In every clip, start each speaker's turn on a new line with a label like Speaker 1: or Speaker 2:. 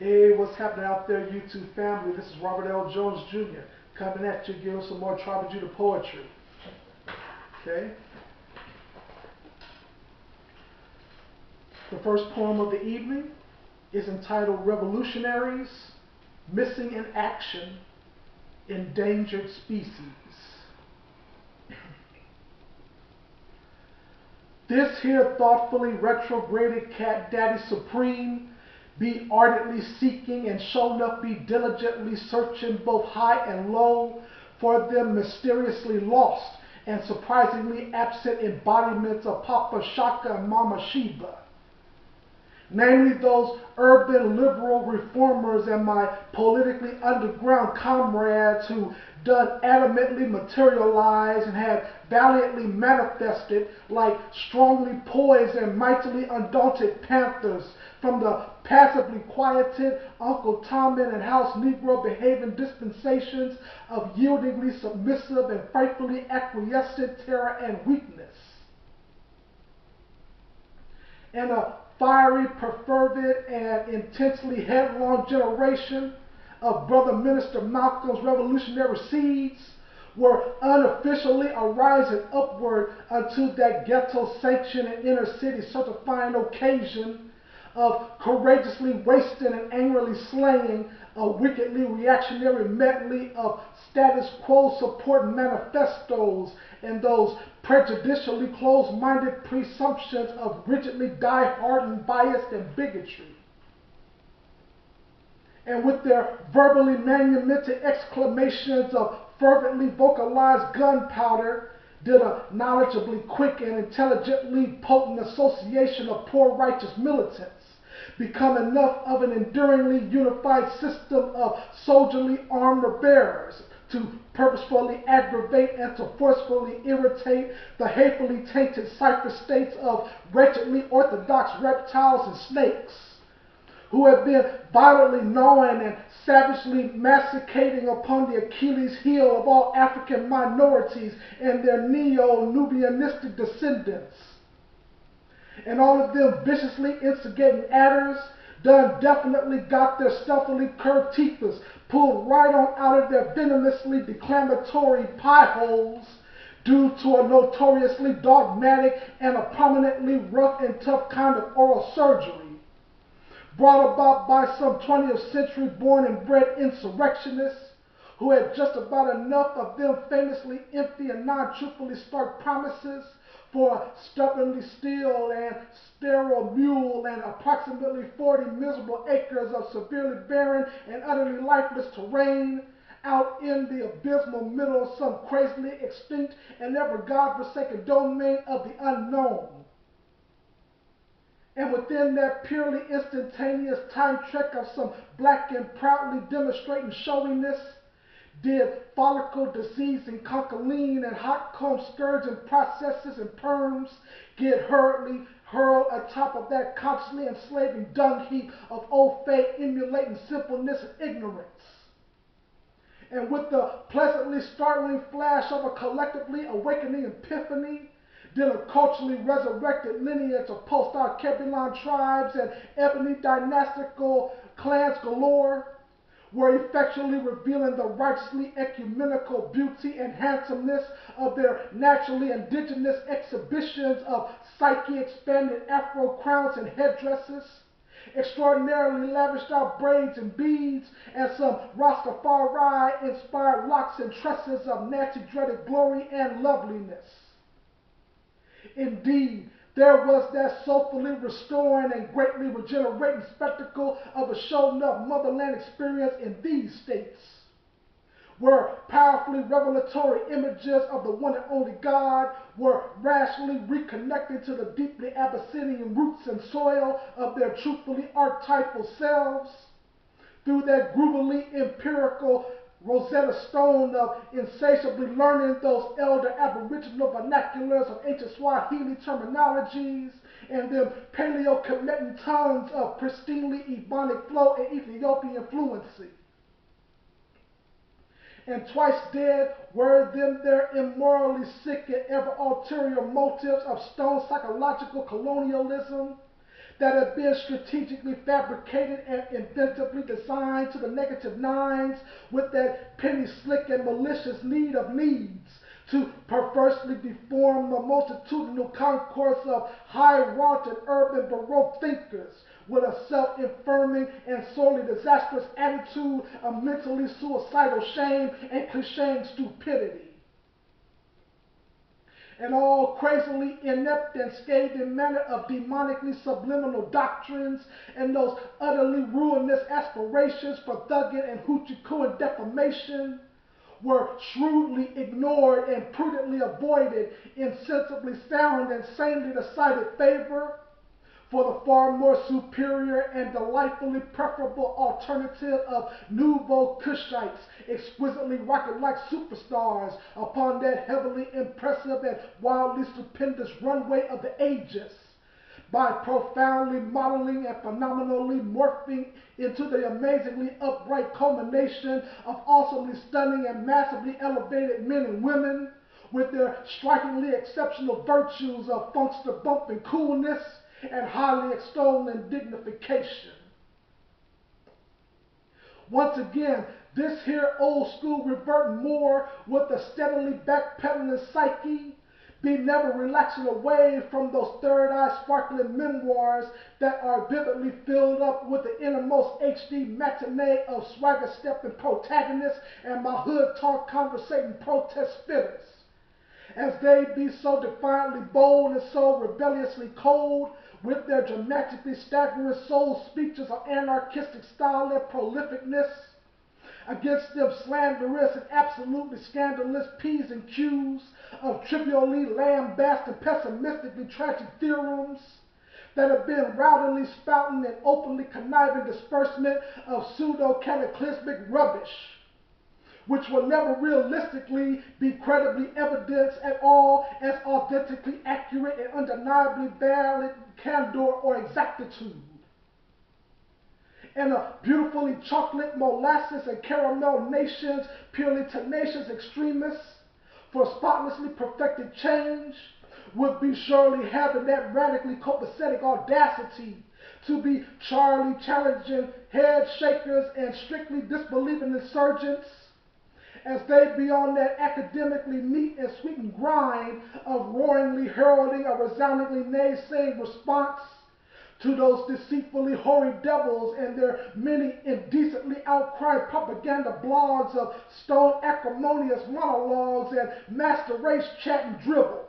Speaker 1: Hey, what's happening out there, YouTube family? This is Robert L. Jones Jr. coming at you, giving some more Tribe of Judah poetry. Okay? The first poem of the evening is entitled Revolutionaries Missing in Action, Endangered Species. This here thoughtfully retrograded cat daddy supreme be ardently seeking and show enough be diligently searching both high and low for them mysteriously lost and surprisingly absent embodiments of Papa Shaka and Mama Sheba. Namely those urban liberal reformers and my politically underground comrades who done adamantly materialize and have valiantly manifested like strongly poised and mightily undaunted panthers from the passively quieted Uncle Tommen and House Negro behaving dispensations of yieldingly submissive and frightfully acquiescent terror and weakness. And a fiery, perfervid, and intensely headlong generation of Brother Minister Malcolm's revolutionary seeds were unofficially arising upward unto that ghetto-sanctioned and inner-city certifying occasion of courageously wasting and angrily slaying a wickedly reactionary medley of status quo supporting manifestos and those prejudicially closed-minded presumptions of rigidly die-hardened bias and bigotry. And with their verbally manumitted exclamations of fervently vocalized gunpowder, did a knowledgeably quick and intelligently potent association of poor righteous militants become enough of an enduringly unified system of soldierly armor bearers to purposefully aggravate and to forcefully irritate the hatefully tainted cipher states of wretchedly orthodox reptiles and snakes, who have been violently gnawing and savagely massacring upon the Achilles heel of all African minorities and their neo-Nubianistic descendants. And all of them viciously instigating adders, done definitely got their stealthily curved teethers pulled right on out of their venomously declamatory pie holes due to a notoriously dogmatic and a prominently rough and tough kind of oral surgery brought about by some 20th century born and bred insurrectionists who had just about enough of them famously empty and non-truthfully stark promises for a stubbornly still and sterile mule and approximately 40 miserable acres of severely barren and utterly lifeless terrain out in the abysmal middle of some crazily extinct and ever God-forsaken domain of the unknown. And within that purely instantaneous time trek of some black and proudly demonstrating showiness, did follicle disease and concholine and hot comb scourging processes and perms get hurriedly hurled atop of that consciously enslaving dung heap of old faith emulating simpleness and ignorance. And with the pleasantly startling flash of a collectively awakening epiphany, did a culturally resurrected lineage of post-Archebulon tribes and ebony dynastical clans galore were effectually revealing the righteously ecumenical beauty and handsomeness of their naturally indigenous exhibitions of psyche-expanded afro crowns and headdresses, extraordinarily lavished out braids and beads, and some Rastafari-inspired locks and tresses of Nancy-dreaded glory and loveliness. Indeed, there was that soulfully restoring and greatly regenerating spectacle of a shown up motherland experience in these states, where powerfully revelatory images of the one and only God were rationally reconnected to the deeply Abyssinian roots and soil of their truthfully archetypal selves, through that groovily empirical Rosetta Stone of insatiably learning those elder aboriginal vernaculars of ancient Swahili terminologies and them paleo-Kemetic tongues of pristinely Ebonic flow and Ethiopian fluency. And twice dead were them their immorally sick and ever ulterior motives of stone psychological colonialism that have been strategically fabricated and inventively designed to the negative nines with that penny slick and malicious need of needs to perversely deform the multitudinal concourse of high-wrought and urban Baroque thinkers with a self-infirming and sorely disastrous attitude of mentally suicidal shame and clichéing stupidity. And all crazily inept and scathing manner of demonically subliminal doctrines and those utterly ruinous aspirations for thugging and hoochie-cooing defamation were shrewdly ignored and prudently avoided, insensibly found and sanely decided favor for the far more superior and delightfully preferable alternative of nouveau Kushites, exquisitely rocket-like superstars upon that heavily impressive and wildly stupendous runway of the ages, by profoundly modeling and phenomenally morphing into the amazingly upright culmination of awesomely stunning and massively elevated men and women, with their strikingly exceptional virtues of funkster bumping coolness and highly extolling dignification. Once again, this here old school revert more with a steadily backpedaling psyche, be never relaxing away from those third-eye sparkling memoirs that are vividly filled up with the innermost HD matinee of swagger-stepping protagonists and my hood talk conversating protest spitters, as they be so defiantly bold and so rebelliously cold, with their dramatically staggering soul speeches of anarchistic style and prolificness, against them slanderous and absolutely scandalous P's and Q's of trivially lambasted and pessimistically tragic theorems that have been rowdily spouting and openly conniving disbursement of pseudo-cataclysmic rubbish, which will never realistically be credibly evidenced at all as authentically accurate and undeniably valid candor or exactitude. And a beautifully chocolate, molasses, and caramel nations, purely tenacious extremists for spotlessly perfected change, would be surely having that radically copacetic audacity to be Charlie challenging head shakers and strictly disbelieving insurgents, as they be on that academically neat and sweetened grind of roaringly heralding a resoundingly naysaying response to those deceitfully hoary devils and their many indecently outcrying propaganda blogs of stone acrimonious monologues and master race chat and dribble.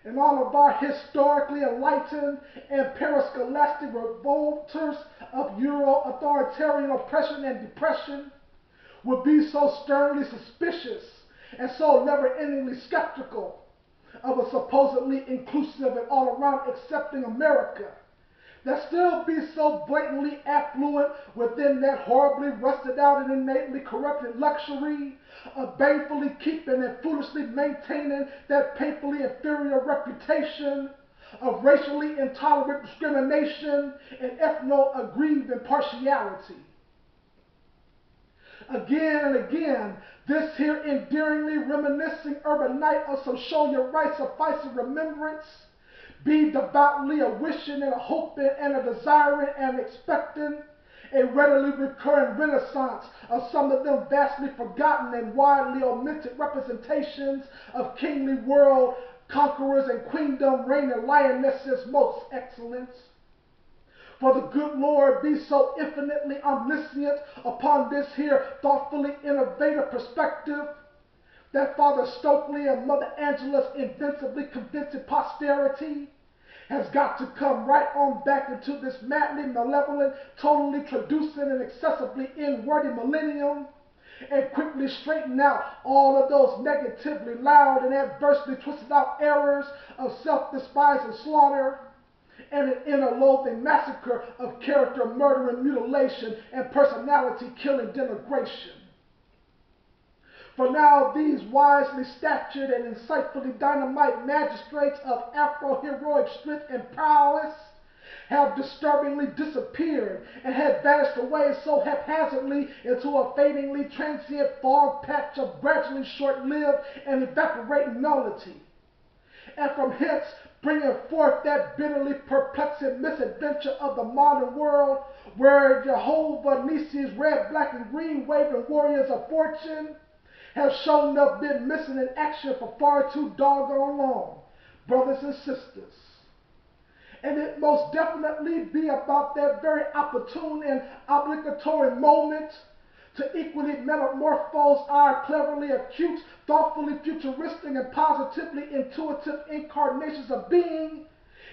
Speaker 1: And all of our historically enlightened and perischolastic revolters of Euro-authoritarian oppression and depression would be so sternly suspicious and so never-endingly skeptical of a supposedly inclusive and all-around accepting America that still be so blatantly affluent within that horribly rusted out and innately corrupted luxury of banefully keeping and foolishly maintaining that painfully inferior reputation of racially intolerant discrimination and ethno-aggrieved impartiality. Again and again, this here endearingly reminiscing urban night of some show your right sufficing remembrance, be devoutly a wishing and a hoping and a desiring and expecting a readily recurring renaissance of some of them vastly forgotten and widely omitted representations of kingly world conquerors and queendom reigning lionesses most excellence. For the good Lord be so infinitely omniscient upon this here thoughtfully innovative perspective that Father Stokely and Mother Angela's invincibly convincing posterity has got to come right on back into this madly malevolent, totally traducing and excessively inwordy millennium and quickly straighten out all of those negatively loud and adversely twisted out errors of self-despise and slaughter, and an inner-loathing massacre of character murdering mutilation and personality killing denigration. For now these wisely statured and insightfully dynamite magistrates of Afro-heroic strength and prowess have disturbingly disappeared and had vanished away so haphazardly into a fadingly transient fog patch of gradually short-lived and evaporating nullity. And from hence bringing forth that bitterly perplexing misadventure of the modern world, where Jehovah Nissi's red, black, and green waving warriors of fortune have shown up been missing in action for far too doggone long, brothers and sisters. And it most definitely be about that very opportune and obligatory moment to equally metamorphose our cleverly acute, thoughtfully futuristic, and positively intuitive incarnations of being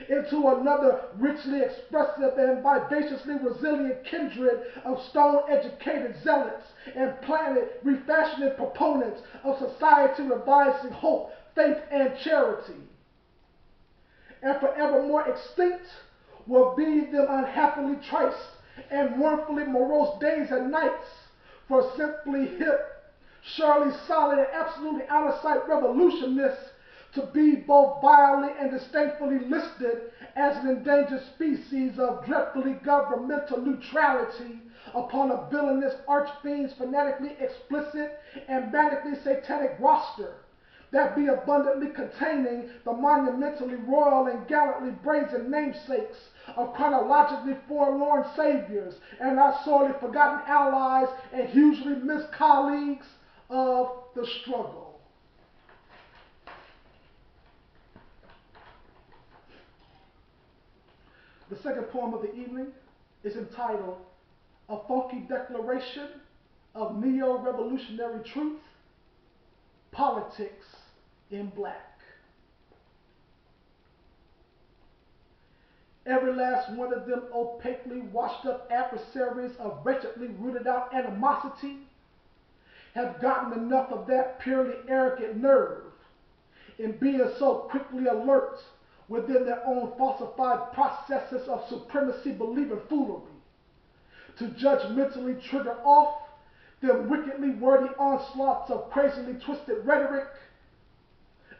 Speaker 1: into another richly expressive and vivaciously resilient kindred of stone-educated zealots and planet-refashioning proponents of society revising hope, faith, and charity. And forevermore extinct will be them unhappily triced and mournfully morose days and nights for simply hip, surely solid, and absolutely out of sight revolutionists to be both vilely and disdainfully listed as an endangered species of dreadfully governmental neutrality upon a villainous archfiend's fanatically explicit and manically satanic roster that be abundantly containing the monumentally royal and gallantly brazen namesakes of chronologically forlorn saviors and our sorely forgotten allies and hugely missed colleagues of the struggle. The second poem of the evening is entitled A Funky Declaration of Neo-Revolutionary Truth, Politics in Black. Every last one of them opaquely washed up adversaries of wretchedly rooted out animosity have gotten enough of that purely arrogant nerve in being so quickly alert within their own falsified processes of supremacy believing foolery to judgmentally trigger off them wickedly wordy onslaughts of crazily twisted rhetoric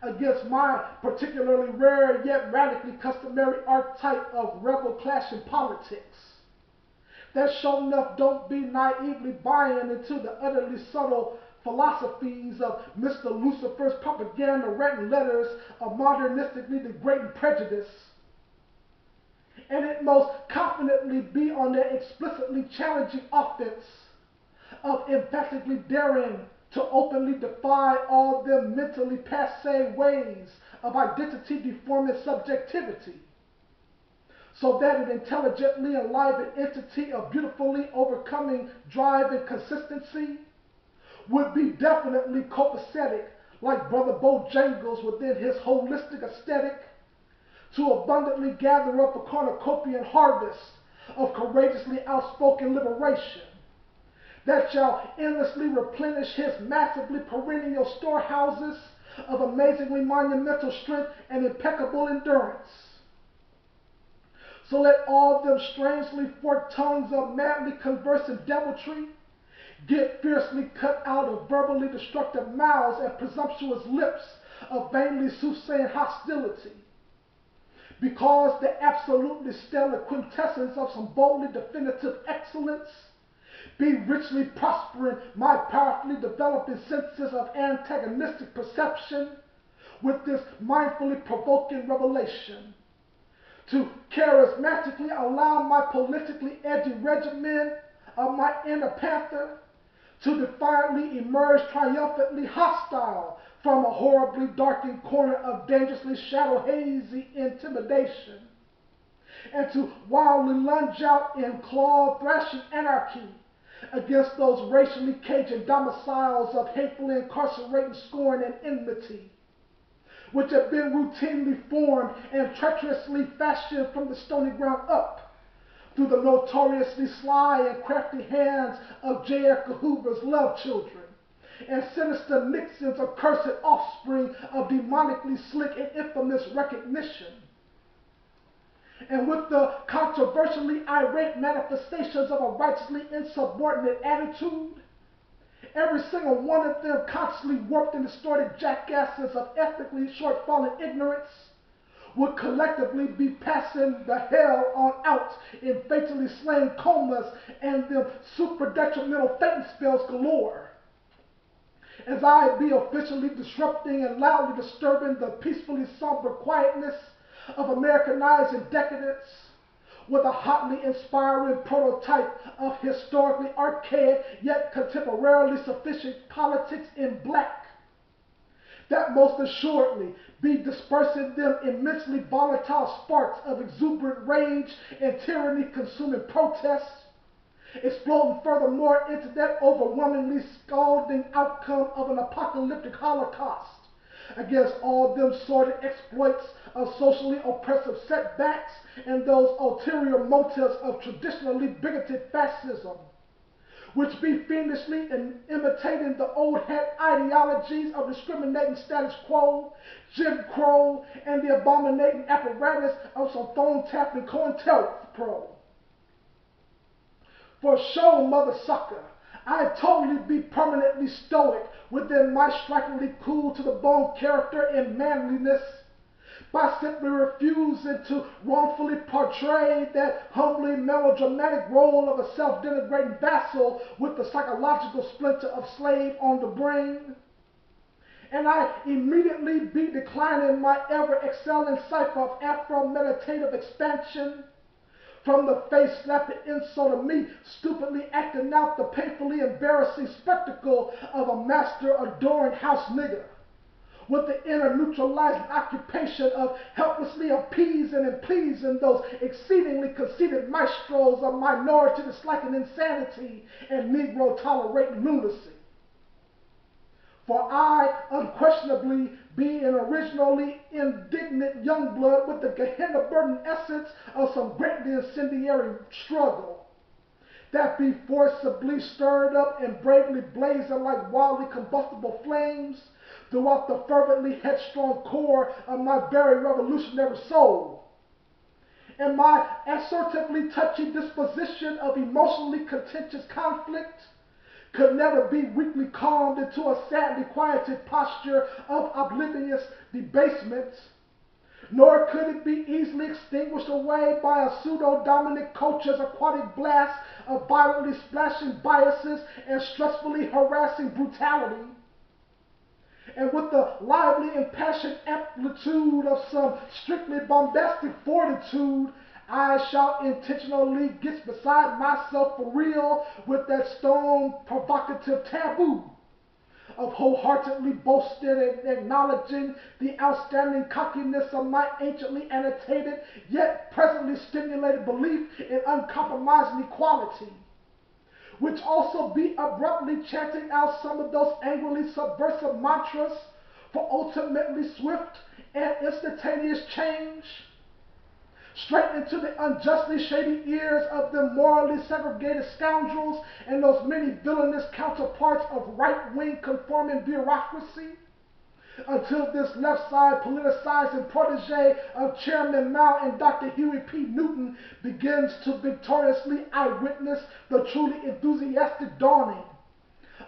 Speaker 1: against my particularly rare yet radically customary archetype of rebel clashing politics that sure enough don't be naively buying into the utterly subtle philosophies of Mr. Lucifer's propaganda-written letters of modernistically degrading prejudice, and it most confidently be on their explicitly challenging offense of emphatically daring to openly defy all them mentally passé ways of identity deforming subjectivity, so that an intelligently enlivened entity of beautifully overcoming drive and consistency would be definitely copacetic like Brother Bojangles within his holistic aesthetic to abundantly gather up a cornucopian harvest of courageously outspoken liberation that shall endlessly replenish his massively perennial storehouses of amazingly monumental strength and impeccable endurance. So let all them strangely forked tongues of madly conversing deviltry get fiercely cut out of verbally destructive mouths and presumptuous lips of vainly soothsaying hostility, because the absolutely stellar quintessence of some boldly definitive excellence be richly prospering my powerfully developing senses of antagonistic perception with this mindfully provoking revelation, to charismatically allow my politically edgy regimen of my inner panther to defiantly emerge triumphantly hostile from a horribly darkened corner of dangerously shadow-hazy intimidation, and to wildly lunge out in claw-thrashing anarchy against those racially caging domiciles of hatefully incarcerating scorn and enmity, which have been routinely formed and treacherously fashioned from the stony ground up through the notoriously sly and crafty hands of J. Edgar Hoover's love children and sinister Nixon's accursed offspring of demonically slick and infamous recognition, and with the controversially irate manifestations of a righteously insubordinate attitude, every single one of them consciously warped and distorted jackasses of ethnically short-fallen ignorance would collectively be passing the hell on out in fatally slain comas and them super detrimental fainting spells galore, as I be officially disrupting and loudly disturbing the peacefully somber quietness of Americanizing decadence, with a hotly inspiring prototype of historically archaic yet contemporarily sufficient politics in black, that most assuredly be dispersing them immensely volatile sparks of exuberant rage and tyranny consuming protests, exploding furthermore into that overwhelmingly scalding outcome of an apocalyptic holocaust against all them sordid exploits of socially oppressive setbacks and those ulterior motives of traditionally bigoted fascism, which be fiendishly imitating the old hat ideologies of discriminating status quo, Jim Crow, and the abominating apparatus of some phone-tapping COINTELPRO. For show, mother sucker, I'd totally be permanently stoic within my strikingly cool to the bone character and manliness by simply refusing to wrongfully portray that humbly melodramatic role of a self-denigrating vassal with the psychological splinter of slave on the brain. And I immediately be declining my ever-excelling cipher of Afro-meditative expansion from the face-slapping insult of me stupidly acting out the painfully embarrassing spectacle of a master-adoring house nigger, with the inner neutralizing occupation of helplessly appeasing and pleasing those exceedingly conceited maestros of minority disliking insanity and Negro tolerating lunacy. For I unquestionably be an originally indignant young blood with the Gehenna burden essence of some greatly incendiary struggle, that be forcibly stirred up and bravely blazing like wildly combustible flames throughout the fervently headstrong core of my very revolutionary soul. And my assertively touchy disposition of emotionally contentious conflict could never be weakly calmed into a sadly quieted posture of oblivious debasement, nor could it be easily extinguished away by a pseudo-dominant culture's aquatic blast of violently splashing biases and stressfully harassing brutality. And with the lively impassioned amplitude of some strictly bombastic fortitude, I shall intentionally get beside myself for real with that stone provocative taboo of wholeheartedly boasting and acknowledging the outstanding cockiness of my anciently annotated yet presently stimulated belief in uncompromising equality, which also be abruptly chanting out some of those angrily subversive mantras for ultimately swift and instantaneous change, straight into the unjustly shady ears of the morally segregated scoundrels and those many villainous counterparts of right-wing conforming bureaucracy, until this left-side politicizing protege of Chairman Mao and Dr. Huey P. Newton begins to victoriously eyewitness the truly enthusiastic dawning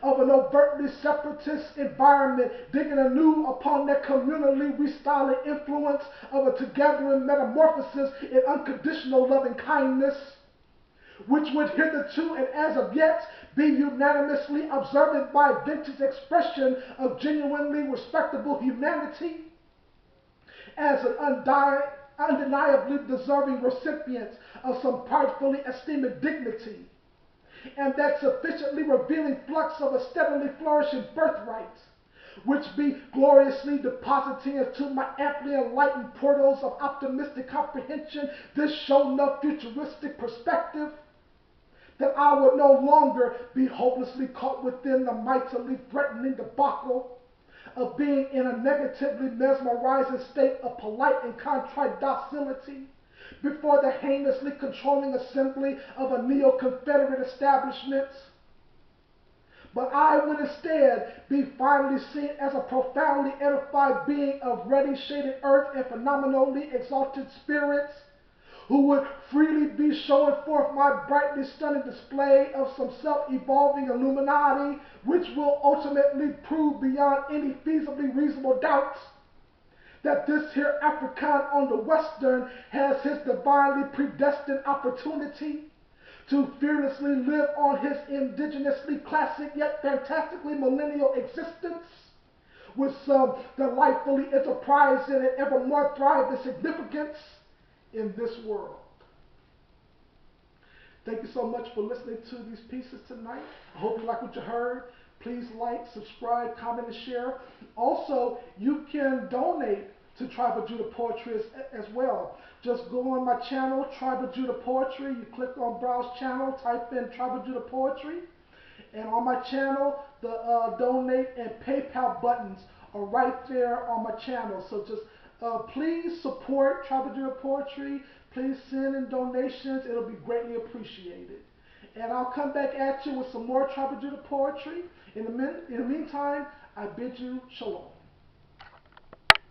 Speaker 1: of an overtly separatist environment, digging anew upon that communally restyling influence of a together metamorphosis in unconditional loving kindness, which would hitherto and as of yet be unanimously observed by vintage expression of genuinely respectable humanity, as an undeniably deserving recipient of some pridefully esteemed dignity, and that sufficiently revealing flux of a steadily flourishing birthright, which be gloriously depositing into my amply enlightened portals of optimistic comprehension this show enough futuristic perspective, that I would no longer be hopelessly caught within the mightily threatening debacle of being in a negatively mesmerizing state of polite and contrite docility before the heinously controlling assembly of a neo-Confederate establishment. But I would instead be finally seen as a profoundly edified being of ruddy shaded earth and phenomenally exalted spirits, who would freely be showing forth my brightly stunning display of some self-evolving Illuminati, which will ultimately prove beyond any feasibly reasonable doubt that this here African on the Western has his divinely predestined opportunity to fearlessly live on his indigenously classic yet fantastically millennial existence with some delightfully enterprising and evermore thriving significance in this world. Thank you so much for listening to these pieces tonight. I hope you like what you heard. Please like, subscribe, comment, and share. Also, you can donate to Tribe of Judah Poetry as well. Just go on my channel, Tribe of Judah Poetry. You click on Browse Channel, type in Tribe of Judah Poetry. And on my channel, the donate and PayPal buttons are right there on my channel. So just please support Tribe of Judah Poetry. Please send in donations. It'll be greatly appreciated. And I'll come back at you with some more Tribe of Judah Poetry. In the meantime, I bid you shalom.